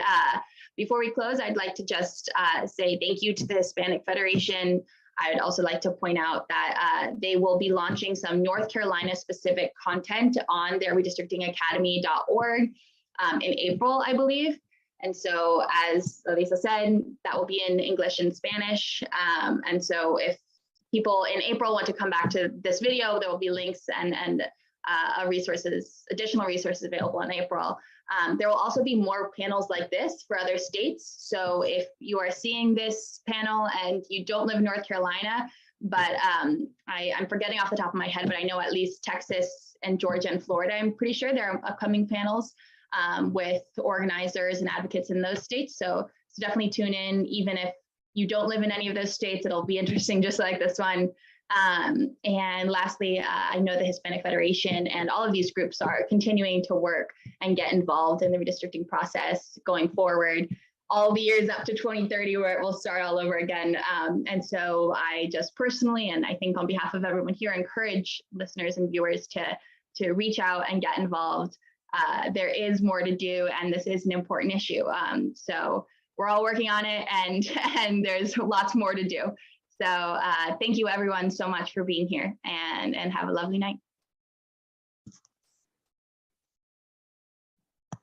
before we close, I'd like to just say thank you to the Hispanic Federation. I would also like to point out that they will be launching some North Carolina specific content on their redistrictingacademy.org in April, I believe. And so, as Lisa said, that will be in English and Spanish. And so if people in April want to come back to this video, there will be links and additional resources available in April. There will also be more panels like this for other states. So if you are seeing this panel and you don't live in North Carolina, but I'm forgetting off the top of my head, but I know at least Texas and Georgia and Florida, I'm pretty sure there are upcoming panels with organizers and advocates in those states. So definitely tune in, even if you don't live in any of those states, it'll be interesting just like this one. And lastly, I know the Hispanic Federation and all of these groups are continuing to work and get involved in the redistricting process going forward, all the years up to 2030, where it will start all over again. And so I just personally, and I think on behalf of everyone here, encourage listeners and viewers to reach out and get involved. There is more to do, and this is an important issue. So we're all working on it, and there's lots more to do. So thank you everyone so much for being here, and have a lovely night.